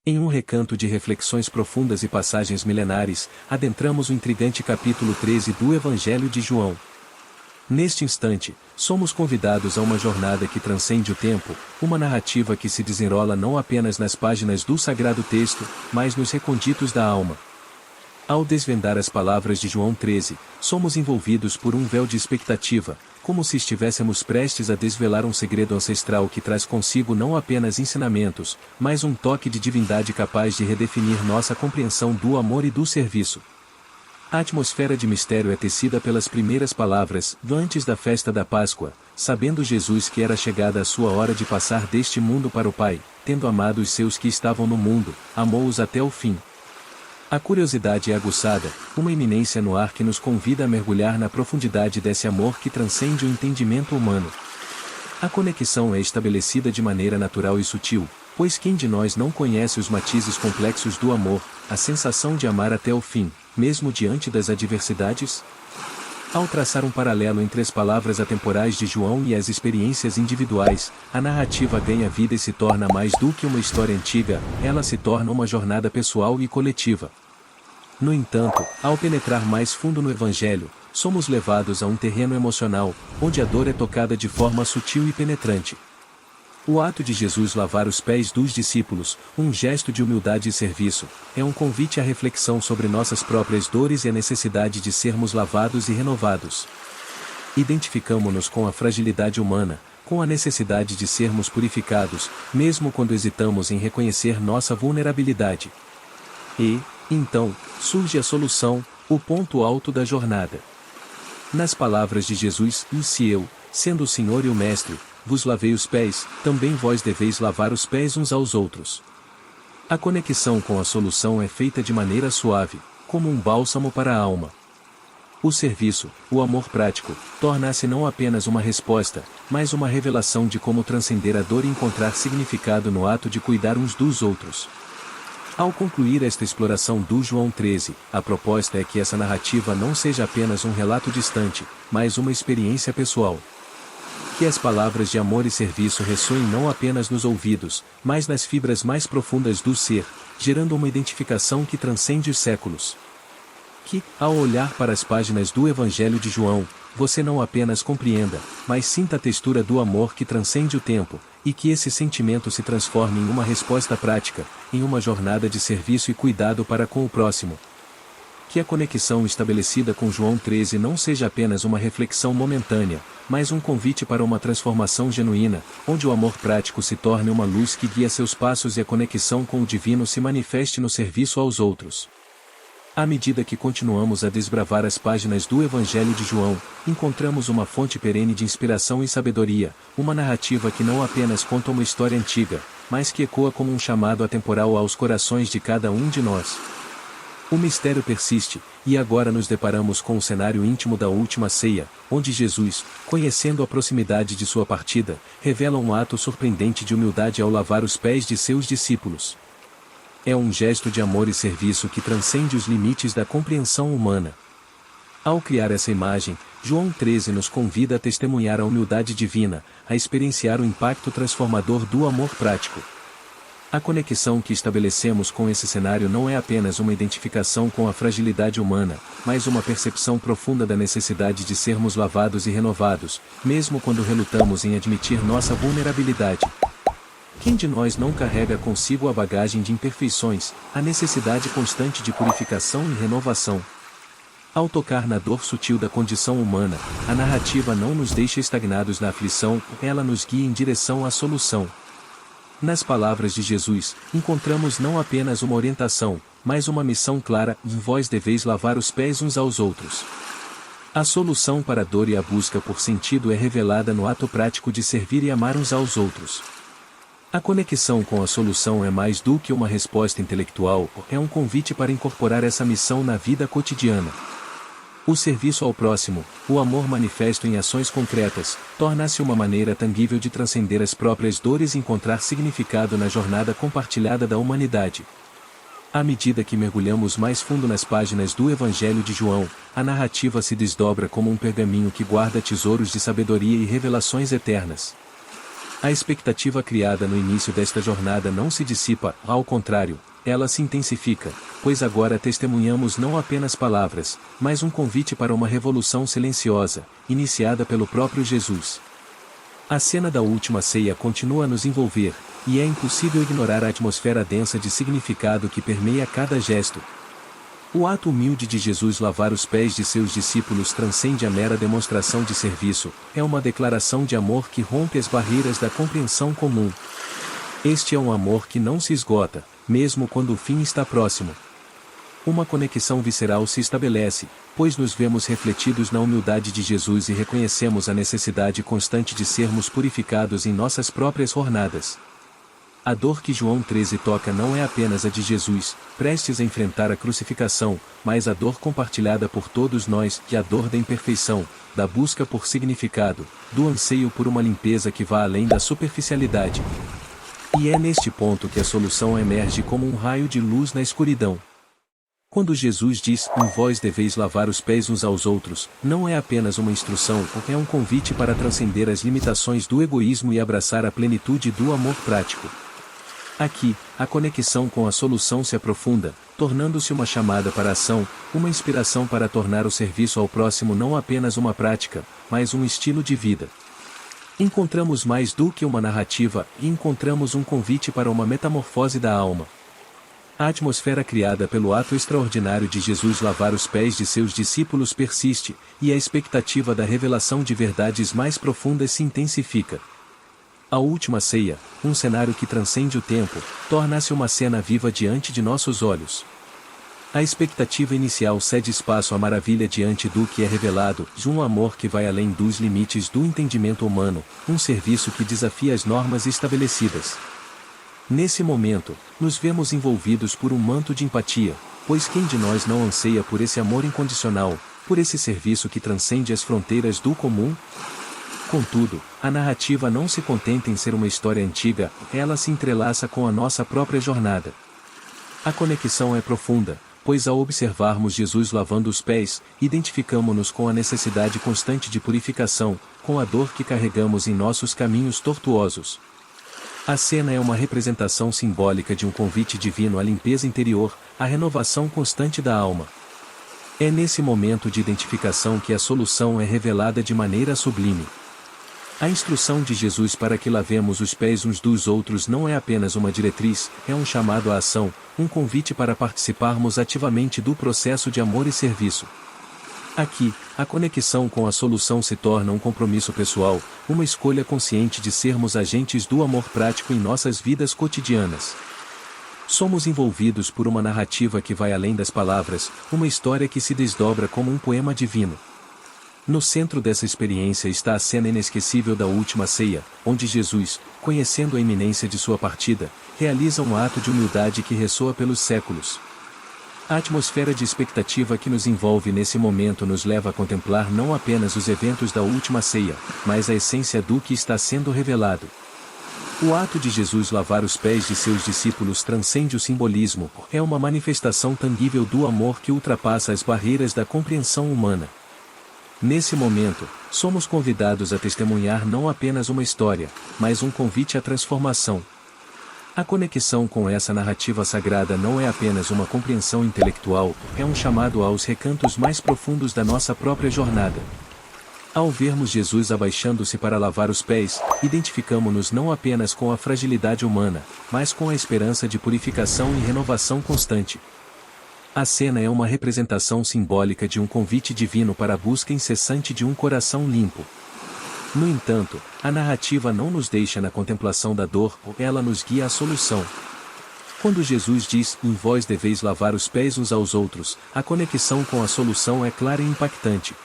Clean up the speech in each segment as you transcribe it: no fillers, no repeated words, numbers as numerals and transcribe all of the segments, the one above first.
Em um recanto de reflexões profundas e passagens milenares, adentramos o intrigante capítulo 13 do Evangelho de João. Neste instante, somos convidados a uma jornada que transcende o tempo, uma narrativa que se desenrola não apenas nas páginas do sagrado texto, mas nos recônditos da alma. Ao desvendar as palavras de João 13, somos envolvidos por um véu de expectativa, como se estivéssemos prestes a desvelar um segredo ancestral que traz consigo não apenas ensinamentos, mas um toque de divindade capaz de redefinir nossa compreensão do amor e do serviço. A atmosfera de mistério é tecida pelas primeiras palavras, antes da festa da Páscoa, sabendo Jesus que era chegada a sua hora de passar deste mundo para o Pai, tendo amado os seus que estavam no mundo, amou-os até o fim. A curiosidade é aguçada, uma iminência no ar que nos convida a mergulhar na profundidade desse amor que transcende o entendimento humano. A conexão é estabelecida de maneira natural e sutil, pois quem de nós não conhece os matizes complexos do amor, a sensação de amar até o fim, mesmo diante das adversidades? Ao traçar um paralelo entre as palavras atemporais de João e as experiências individuais, a narrativa ganha vida e se torna mais do que uma história antiga, ela se torna uma jornada pessoal e coletiva. No entanto, ao penetrar mais fundo no Evangelho, somos levados a um terreno emocional, onde a dor é tocada de forma sutil e penetrante. O ato de Jesus lavar os pés dos discípulos, um gesto de humildade e serviço, é um convite à reflexão sobre nossas próprias dores e a necessidade de sermos lavados e renovados. Identificamo-nos com a fragilidade humana, com a necessidade de sermos purificados, mesmo quando hesitamos em reconhecer nossa vulnerabilidade. E, então, surge a solução, o ponto alto da jornada. Nas palavras de Jesus, e se eu, sendo o Senhor e o Mestre, vos lavei os pés, também vós deveis lavar os pés uns aos outros. A conexão com a solução é feita de maneira suave, como um bálsamo para a alma. O serviço, o amor prático, torna-se não apenas uma resposta, mas uma revelação de como transcender a dor e encontrar significado no ato de cuidar uns dos outros. Ao concluir esta exploração do João 13, a proposta é que essa narrativa não seja apenas um relato distante, mas uma experiência pessoal. Que as palavras de amor e serviço ressoem não apenas nos ouvidos, mas nas fibras mais profundas do ser, gerando uma identificação que transcende os séculos. Que, ao olhar para as páginas do Evangelho de João, você não apenas compreenda, mas sinta a textura do amor que transcende o tempo, e que esse sentimento se transforme em uma resposta prática, em uma jornada de serviço e cuidado para com o próximo. Que a conexão estabelecida com João 13 não seja apenas uma reflexão momentânea, mas um convite para uma transformação genuína, onde o amor prático se torne uma luz que guia seus passos e a conexão com o divino se manifeste no serviço aos outros. À medida que continuamos a desbravar as páginas do Evangelho de João, encontramos uma fonte perene de inspiração e sabedoria, uma narrativa que não apenas conta uma história antiga, mas que ecoa como um chamado atemporal aos corações de cada um de nós. O mistério persiste, e agora nos deparamos com o cenário íntimo da última ceia, onde Jesus, conhecendo a proximidade de sua partida, revela um ato surpreendente de humildade ao lavar os pés de seus discípulos. É um gesto de amor e serviço que transcende os limites da compreensão humana. Ao criar essa imagem, João 13 nos convida a testemunhar a humildade divina, a experienciar o impacto transformador do amor prático. A conexão que estabelecemos com esse cenário não é apenas uma identificação com a fragilidade humana, mas uma percepção profunda da necessidade de sermos lavados e renovados, mesmo quando relutamos em admitir nossa vulnerabilidade. Quem de nós não carrega consigo a bagagem de imperfeições, a necessidade constante de purificação e renovação? Ao tocar na dor sutil da condição humana, a narrativa não nos deixa estagnados na aflição, ela nos guia em direção à solução. Nas palavras de Jesus, encontramos não apenas uma orientação, mas uma missão clara: vós deveis lavar os pés uns aos outros. A solução para a dor e a busca por sentido é revelada no ato prático de servir e amar uns aos outros. A conexão com a solução é mais do que uma resposta intelectual, é um convite para incorporar essa missão na vida cotidiana. O serviço ao próximo, o amor manifesto em ações concretas, torna-se uma maneira tangível de transcender as próprias dores e encontrar significado na jornada compartilhada da humanidade. À medida que mergulhamos mais fundo nas páginas do Evangelho de João, a narrativa se desdobra como um pergaminho que guarda tesouros de sabedoria e revelações eternas. A expectativa criada no início desta jornada não se dissipa, ao contrário, ela se intensifica, pois agora testemunhamos não apenas palavras, mas um convite para uma revolução silenciosa, iniciada pelo próprio Jesus. A cena da última ceia continua a nos envolver, e é impossível ignorar a atmosfera densa de significado que permeia cada gesto. O ato humilde de Jesus lavar os pés de seus discípulos transcende a mera demonstração de serviço, é uma declaração de amor que rompe as barreiras da compreensão comum. Este é um amor que não se esgota, mesmo quando o fim está próximo. Uma conexão visceral se estabelece, pois nos vemos refletidos na humildade de Jesus e reconhecemos a necessidade constante de sermos purificados em nossas próprias jornadas. A dor que João 13 toca não é apenas a de Jesus, prestes a enfrentar a crucificação, mas a dor compartilhada por todos nós, que é a dor da imperfeição, da busca por significado, do anseio por uma limpeza que vá além da superficialidade. E é neste ponto que a solução emerge como um raio de luz na escuridão. Quando Jesus diz, vós deveis lavar os pés uns aos outros, não é apenas uma instrução, é um convite para transcender as limitações do egoísmo e abraçar a plenitude do amor prático. Aqui, a conexão com a solução se aprofunda, tornando-se uma chamada para a ação, uma inspiração para tornar o serviço ao próximo não apenas uma prática, mas um estilo de vida. Encontramos mais do que uma narrativa, e encontramos um convite para uma metamorfose da alma. A atmosfera criada pelo ato extraordinário de Jesus lavar os pés de seus discípulos persiste, e a expectativa da revelação de verdades mais profundas se intensifica. A última ceia, um cenário que transcende o tempo, torna-se uma cena viva diante de nossos olhos. A expectativa inicial cede espaço à maravilha diante do que é revelado, de um amor que vai além dos limites do entendimento humano, um serviço que desafia as normas estabelecidas. Nesse momento, nos vemos envolvidos por um manto de empatia, pois quem de nós não anseia por esse amor incondicional, por esse serviço que transcende as fronteiras do comum? Contudo, a narrativa não se contenta em ser uma história antiga, ela se entrelaça com a nossa própria jornada. A conexão é profunda, pois ao observarmos Jesus lavando os pés, identificamos-nos com a necessidade constante de purificação, com a dor que carregamos em nossos caminhos tortuosos. A cena é uma representação simbólica de um convite divino à limpeza interior, à renovação constante da alma. É nesse momento de identificação que a solução é revelada de maneira sublime. A instrução de Jesus para que lavemos os pés uns dos outros não é apenas uma diretriz, é um chamado à ação, um convite para participarmos ativamente do processo de amor e serviço. Aqui, a conexão com a solução se torna um compromisso pessoal, uma escolha consciente de sermos agentes do amor prático em nossas vidas cotidianas. Somos envolvidos por uma narrativa que vai além das palavras, uma história que se desdobra como um poema divino. No centro dessa experiência está a cena inesquecível da última ceia, onde Jesus, conhecendo a iminência de sua partida, realiza um ato de humildade que ressoa pelos séculos. A atmosfera de expectativa que nos envolve nesse momento nos leva a contemplar não apenas os eventos da última ceia, mas a essência do que está sendo revelado. O ato de Jesus lavar os pés de seus discípulos transcende o simbolismo, é uma manifestação tangível do amor que ultrapassa as barreiras da compreensão humana. Nesse momento, somos convidados a testemunhar não apenas uma história, mas um convite à transformação. A conexão com essa narrativa sagrada não é apenas uma compreensão intelectual, é um chamado aos recantos mais profundos da nossa própria jornada. Ao vermos Jesus abaixando-se para lavar os pés, identificamos-nos não apenas com a fragilidade humana, mas com a esperança de purificação e renovação constante. A cena é uma representação simbólica de um convite divino para a busca incessante de um coração limpo. No entanto, a narrativa não nos deixa na contemplação da dor, ela nos guia à solução. Quando Jesus diz, vós deveis lavar os pés uns aos outros, a conexão com a solução é clara e impactante.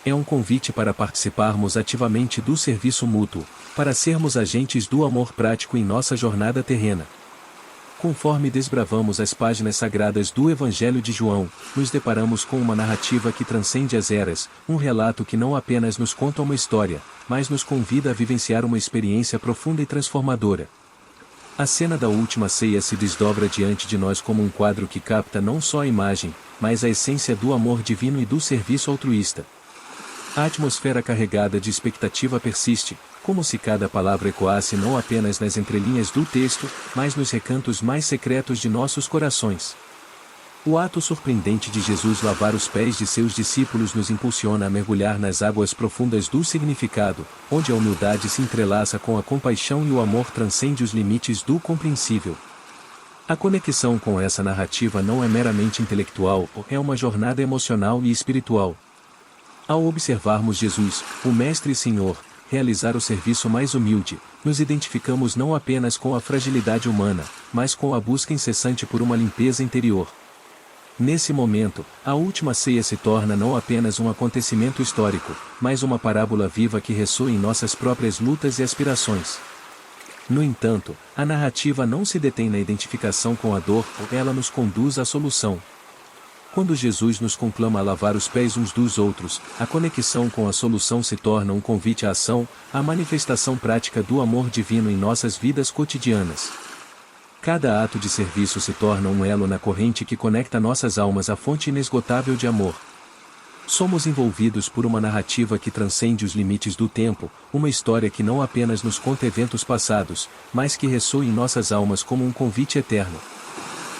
É um convite para participarmos ativamente do serviço mútuo, para sermos agentes do amor prático em nossa jornada terrena. Conforme desbravamos as páginas sagradas do Evangelho de João, nos deparamos com uma narrativa que transcende as eras, um relato que não apenas nos conta uma história, mas nos convida a vivenciar uma experiência profunda e transformadora. A cena da última ceia se desdobra diante de nós como um quadro que capta não só a imagem, mas a essência do amor divino e do serviço altruísta. A atmosfera carregada de expectativa persiste, como se cada palavra ecoasse não apenas nas entrelinhas do texto, mas nos recantos mais secretos de nossos corações. O ato surpreendente de Jesus lavar os pés de seus discípulos nos impulsiona a mergulhar nas águas profundas do significado, onde a humildade se entrelaça com a compaixão e o amor transcende os limites do compreensível. A conexão com essa narrativa não é meramente intelectual, é uma jornada emocional e espiritual. Ao observarmos Jesus, o Mestre e Senhor, realizar o serviço mais humilde, nos identificamos não apenas com a fragilidade humana, mas com a busca incessante por uma limpeza interior. Nesse momento, a última ceia se torna não apenas um acontecimento histórico, mas uma parábola viva que ressoa em nossas próprias lutas e aspirações. No entanto, a narrativa não se detém na identificação com a dor, ela nos conduz à solução. Quando Jesus nos conclama a lavar os pés uns dos outros, a conexão com a solução se torna um convite à ação, à manifestação prática do amor divino em nossas vidas cotidianas. Cada ato de serviço se torna um elo na corrente que conecta nossas almas à fonte inesgotável de amor. Somos envolvidos por uma narrativa que transcende os limites do tempo, uma história que não apenas nos conta eventos passados, mas que ressoa em nossas almas como um convite eterno.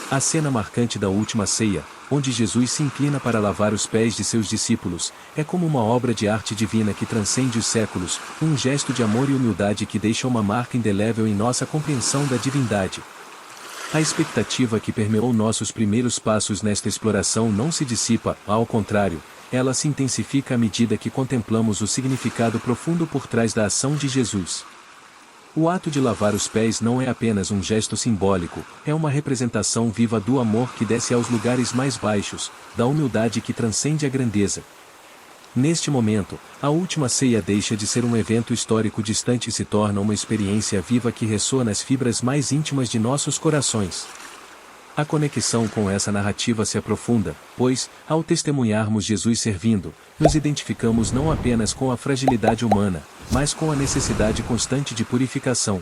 A cena marcante da última ceia, onde Jesus se inclina para lavar os pés de seus discípulos, é como uma obra de arte divina que transcende os séculos, um gesto de amor e humildade que deixa uma marca indelével em nossa compreensão da divindade. A expectativa que permeou nossos primeiros passos nesta exploração não se dissipa, ao contrário, ela se intensifica à medida que contemplamos o significado profundo por trás da ação de Jesus. O ato de lavar os pés não é apenas um gesto simbólico, é uma representação viva do amor que desce aos lugares mais baixos, da humildade que transcende a grandeza. Neste momento, a última ceia deixa de ser um evento histórico distante e se torna uma experiência viva que ressoa nas fibras mais íntimas de nossos corações. A conexão com essa narrativa se aprofunda, pois, ao testemunharmos Jesus servindo, nos identificamos não apenas com a fragilidade humana, mas com a necessidade constante de purificação.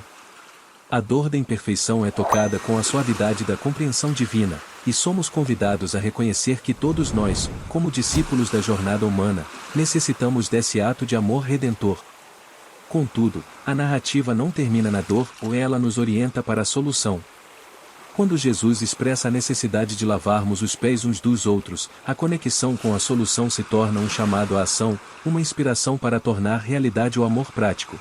A dor da imperfeição é tocada com a suavidade da compreensão divina, e somos convidados a reconhecer que todos nós, como discípulos da jornada humana, necessitamos desse ato de amor redentor. Contudo, a narrativa não termina na dor, ou ela nos orienta para a solução. Quando Jesus expressa a necessidade de lavarmos os pés uns dos outros, a conexão com a solução se torna um chamado à ação, uma inspiração para tornar realidade o amor prático.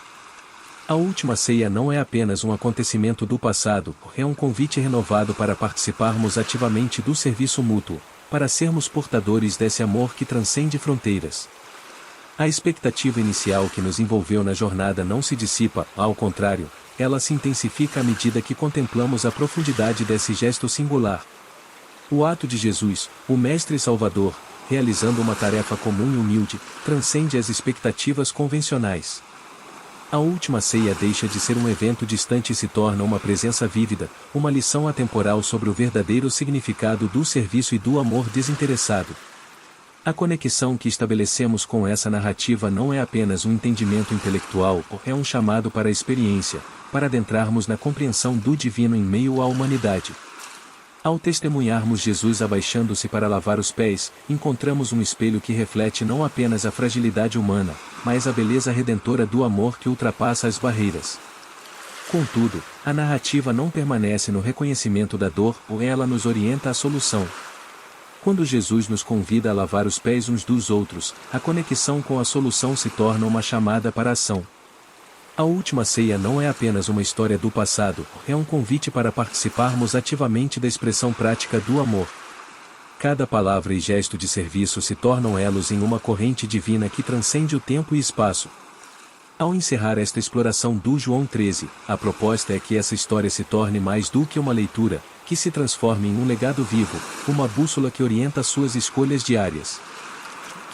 A última ceia não é apenas um acontecimento do passado, é um convite renovado para participarmos ativamente do serviço mútuo, para sermos portadores desse amor que transcende fronteiras. A expectativa inicial que nos envolveu na jornada não se dissipa, ao contrário, ela se intensifica à medida que contemplamos a profundidade desse gesto singular. O ato de Jesus, o Mestre e Salvador, realizando uma tarefa comum e humilde, transcende as expectativas convencionais. A última ceia deixa de ser um evento distante e se torna uma presença vívida, uma lição atemporal sobre o verdadeiro significado do serviço e do amor desinteressado. A conexão que estabelecemos com essa narrativa não é apenas um entendimento intelectual, é um chamado para a experiência, para adentrarmos na compreensão do divino em meio à humanidade. Ao testemunharmos Jesus abaixando-se para lavar os pés, encontramos um espelho que reflete não apenas a fragilidade humana, mas a beleza redentora do amor que ultrapassa as barreiras. Contudo, a narrativa não permanece no reconhecimento da dor, ou ela nos orienta à solução. Quando Jesus nos convida a lavar os pés uns dos outros, a conexão com a solução se torna uma chamada para a ação. A última ceia não é apenas uma história do passado, é um convite para participarmos ativamente da expressão prática do amor. Cada palavra e gesto de serviço se tornam elos em uma corrente divina que transcende o tempo e espaço. Ao encerrar esta exploração do João 13, a proposta é que essa história se torne mais do que uma leitura, que se transforme em um legado vivo, uma bússola que orienta suas escolhas diárias.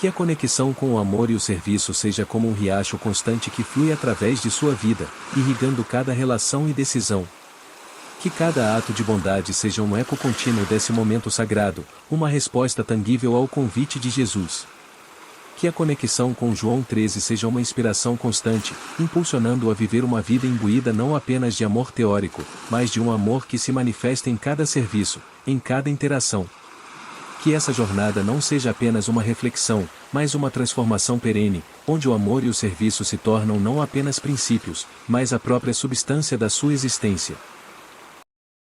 Que a conexão com o amor e o serviço seja como um riacho constante que flui através de sua vida, irrigando cada relação e decisão. Que cada ato de bondade seja um eco contínuo desse momento sagrado, uma resposta tangível ao convite de Jesus. Que a conexão com João 13 seja uma inspiração constante, impulsionando-o a viver uma vida imbuída não apenas de amor teórico, mas de um amor que se manifesta em cada serviço, em cada interação. que essa jornada não seja apenas uma reflexão, mas uma transformação perene, onde o amor e o serviço se tornam não apenas princípios, mas a própria substância da sua existência.